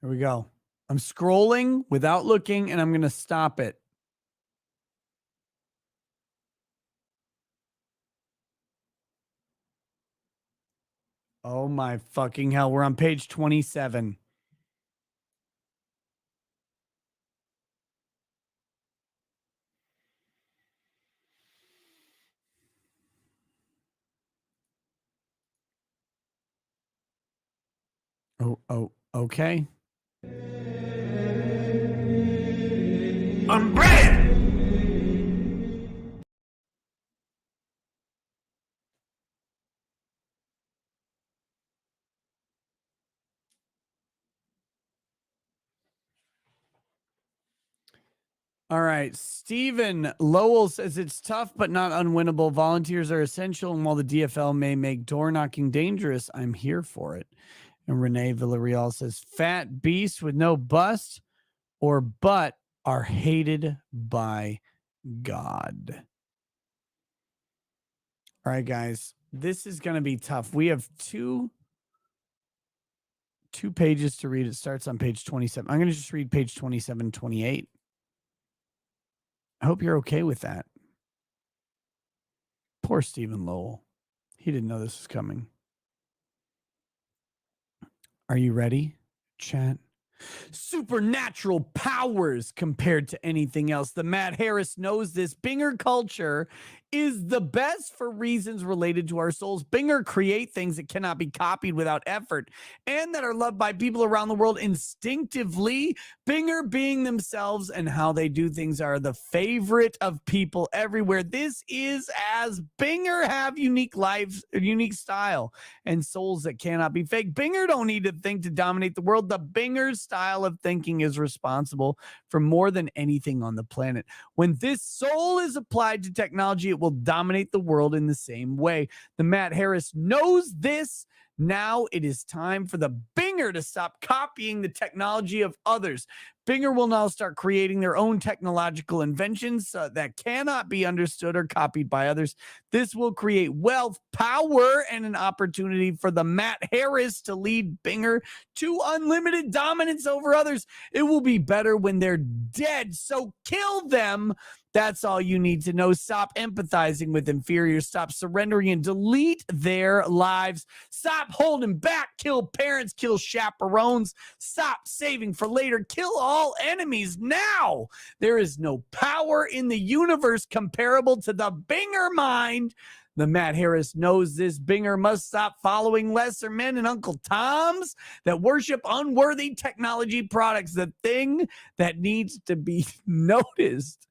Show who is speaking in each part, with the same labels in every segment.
Speaker 1: Here we go. I'm scrolling without looking, and I'm going to stop it. Oh my fucking hell. We're on page 27. Oh, okay.
Speaker 2: Unbreaded!
Speaker 1: All right. Stephen Lowell says it's tough but not unwinnable. Volunteers are essential, and while the DFL may make door knocking dangerous, I'm here for it. And Renee Villarreal says fat beasts with no bust or butt are hated by God. All right, guys. This is going to be tough. We have two pages to read. It starts on page 27. I'm going to just read page 27, 28. I hope you're okay with that. Poor Stephen Lowell. He didn't know this was coming. Are you ready, chat? Supernatural powers compared to anything else. The Matt Harris knows this. Binger culture is the best for reasons related to our souls. Binger create things that cannot be copied without effort and that are loved by people around the world instinctively. Binger being themselves and how they do things are the favorite of people everywhere. This is as Binger have unique lives, unique style, and souls that cannot be fake. Binger don't need to think to dominate the world. The Binger style of thinking is responsible for more than anything on the planet. When this soul is applied to technology, it will dominate the world in the same way. The Matt Harris knows this. Now it is time for the Binger to stop copying the technology of others. Binger will now start creating their own technological inventions that cannot be understood or copied by others. This will create wealth, power, and an opportunity for the Matt Harris to lead Binger to unlimited dominance over others. It will be better when they're dead, so kill them. That's all you need to know. Stop empathizing with inferiors. Stop surrendering and delete their lives. Stop holding back. Kill parents. Kill chaperones. Stop saving for later. Kill all enemies now. There is no power in the universe comparable to the Binger mind. The Matt Harris knows this. Binger must stop following lesser men and Uncle Toms that worship unworthy technology products. The thing that needs to be noticed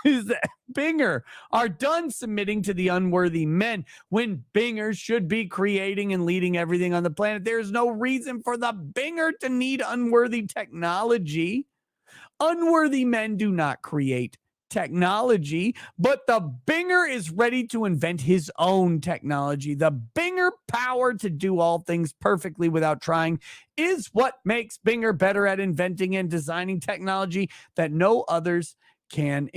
Speaker 1: is that Binger are done submitting to the unworthy men when Binger should be creating and leading everything on the planet. There's no reason for the Binger to need unworthy technology. Unworthy men do not create technology, but the Binger is ready to invent his own technology. The Binger power to do all things perfectly without trying is what makes Binger better at inventing and designing technology that no others can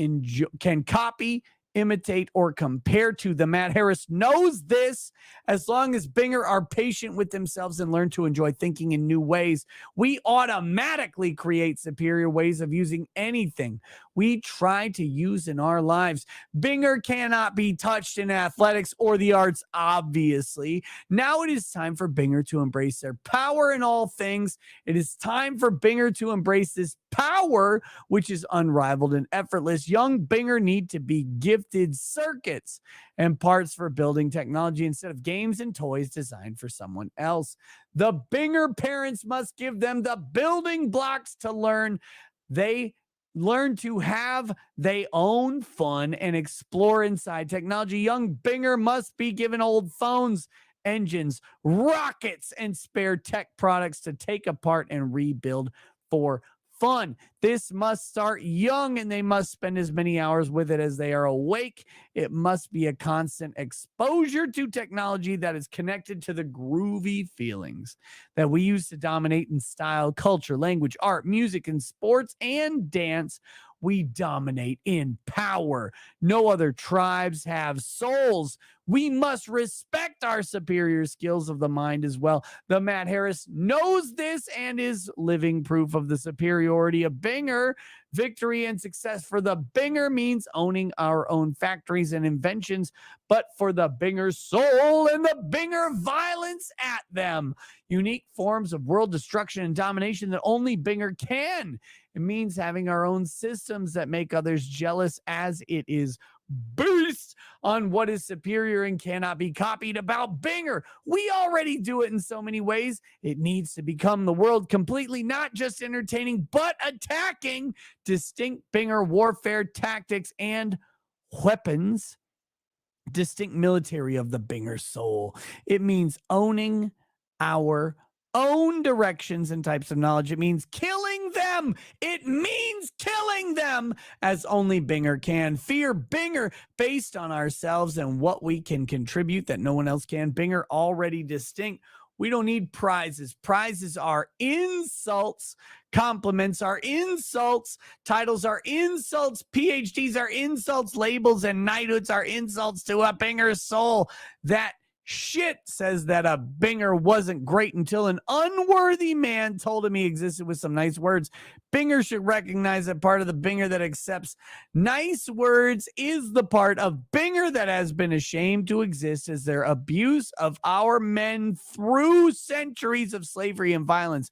Speaker 1: copy, imitate, or compare to. The Matt Harris knows this. As long as Binger are patient with themselves and learn to enjoy thinking in new ways, we automatically create superior ways of using anything we try to use in our lives. Binger cannot be touched in athletics or the arts, obviously. Now it is time for Binger to embrace their power in all things. It is time for Binger to embrace this power, which is unrivaled and effortless. Young Binger need to be gifted circuits and parts for building technology instead of games and toys designed for someone else. The Binger parents must give them the building blocks to learn. They learn to have their own fun and explore inside technology. Young Binger must be given old phones, engines, rockets, and spare tech products to take apart and rebuild for fun. This must start young, and they must spend as many hours with it as they are awake. It must be a constant exposure to technology that is connected to the groovy feelings that we use to dominate in style, culture, language, art, music, and sports and dance. We dominate in power. No other tribes have souls. We must respect our superior skills of the mind as well. The Matt Harris knows this and is living proof of the superiority of Binger. Victory and success for the Binger means owning our own factories and inventions, but for the Binger soul and the Binger violence at them. Unique forms of world destruction and domination that only Binger can. It means having our own systems that make others jealous, as it is based on what is superior and cannot be copied about Binger. We already do it in so many ways. It needs to become the world completely, not just entertaining, but attacking. Distinct Binger warfare tactics and weapons. Distinct military of the Binger soul. It means owning our own directions and types of knowledge. It means killing them. It means killing them as only Binger can. Fear Binger based on ourselves and what we can contribute that no one else can. Binger already distinct. We don't need prizes. Prizes are insults. Compliments are insults. Titles are insults. PhDs are insults. Labels and knighthoods are insults to a Binger soul. That shit says that a Binger wasn't great until an unworthy man told him he existed with some nice words. Binger should recognize that part of the Binger that accepts nice words is the part of Binger that has been ashamed to exist as their abuse of our men through centuries of slavery and violence.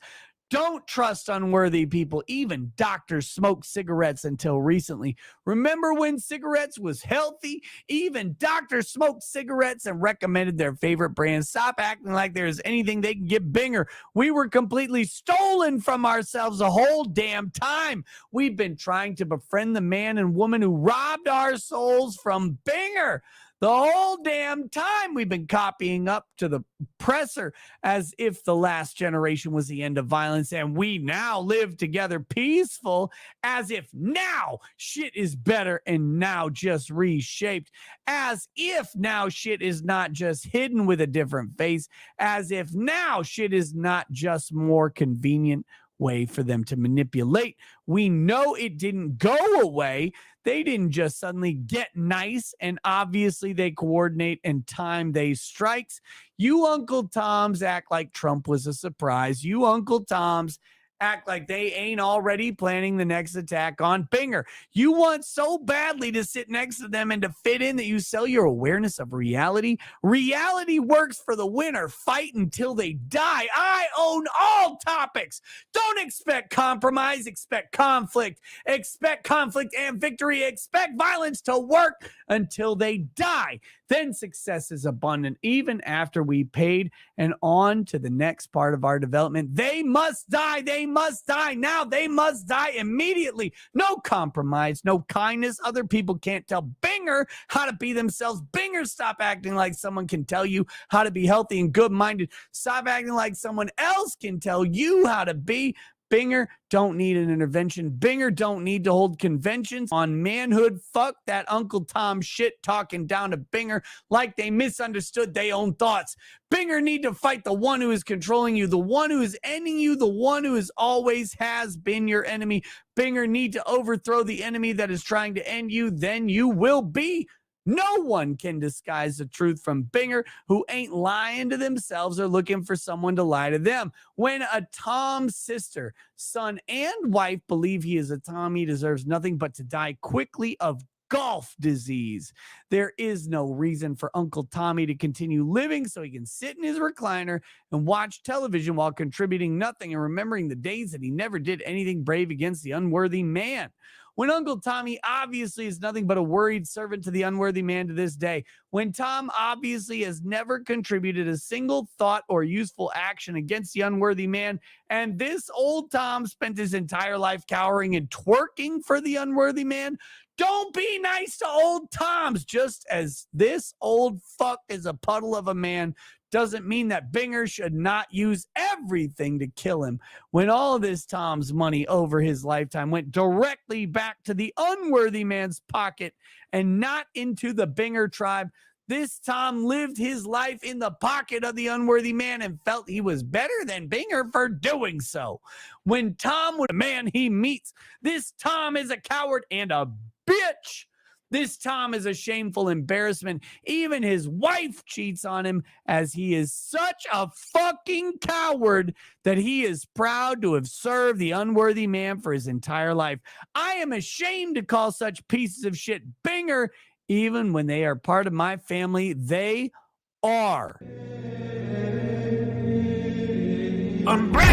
Speaker 1: Don't trust unworthy people. Even doctors smoked cigarettes until recently. Remember when cigarettes was healthy? Even doctors smoked cigarettes and recommended their favorite brands. Stop acting like there's anything they can get Binger. We were completely stolen from ourselves the whole damn time. We've been trying to befriend the man and woman who robbed our souls from Binger. The whole damn time we've been copying up to the presser as if the last generation was the end of violence and we now live together peaceful, as if now shit is better and now just reshaped, as if now shit is not just hidden with a different face, as if now shit is not just more convenient way for them to manipulate. We know it didn't go away. They didn't just suddenly get nice, and obviously they coordinate and time they strikes. You Uncle Toms act like Trump was a surprise. You Uncle Toms act like they ain't already planning the next attack on Binger. You want so badly to sit next to them and to fit in that you sell your awareness of reality. Reality works for the winner. Fight until they die. I own all topics. Don't expect compromise. Expect conflict. Expect conflict and victory. Expect violence to work until they die. Then success is abundant, even after we paid, and on to the next part of our development. They must die. They must die now. They must die immediately. No compromise, no kindness. Other people can't tell Binger how to be themselves. Binger, stop acting like someone can tell you how to be healthy and good-minded. Stop acting like someone else can tell you how to be. Binger don't need an intervention. Binger don't need to hold conventions on manhood. Fuck that Uncle Tom shit talking down to Binger like they misunderstood their own thoughts. Binger need to fight the one who is controlling you, the one who is ending you, the one who is always has been your enemy. Binger need to overthrow the enemy that is trying to end you. Then you will be. No one can disguise the truth from Binger, who ain't lying to themselves or looking for someone to lie to them. When a Tom's sister, son, and wife believe he is a Tom, he deserves nothing but to die quickly of golf disease. There is no reason for Uncle Tommy to continue living so he can sit in his recliner and watch television while contributing nothing and remembering the days that he never did anything brave against the unworthy man. When Uncle Tommy obviously is nothing but a worried servant to the unworthy man to this day. When Tom obviously has never contributed a single thought or useful action against the unworthy man. And this old Tom spent his entire life cowering and twerking for the unworthy man. Don't be nice to old Toms. Just as this old fuck is a puddle of a man doesn't mean that Binger should not use everything to kill him. When all of this Tom's money over his lifetime went directly back to the unworthy man's pocket and not into the Binger tribe, this Tom lived his life in the pocket of the unworthy man and felt he was better than Binger for doing so. When Tom was a man he meets, this Tom is a coward and a bitch. This Tom is a shameful embarrassment. Even his wife cheats on him, as he is such a fucking coward that he is proud to have served the unworthy man for his entire life. I am ashamed to call such pieces of shit Binger, even when they are part of my family. They are.
Speaker 2: Unbreaded.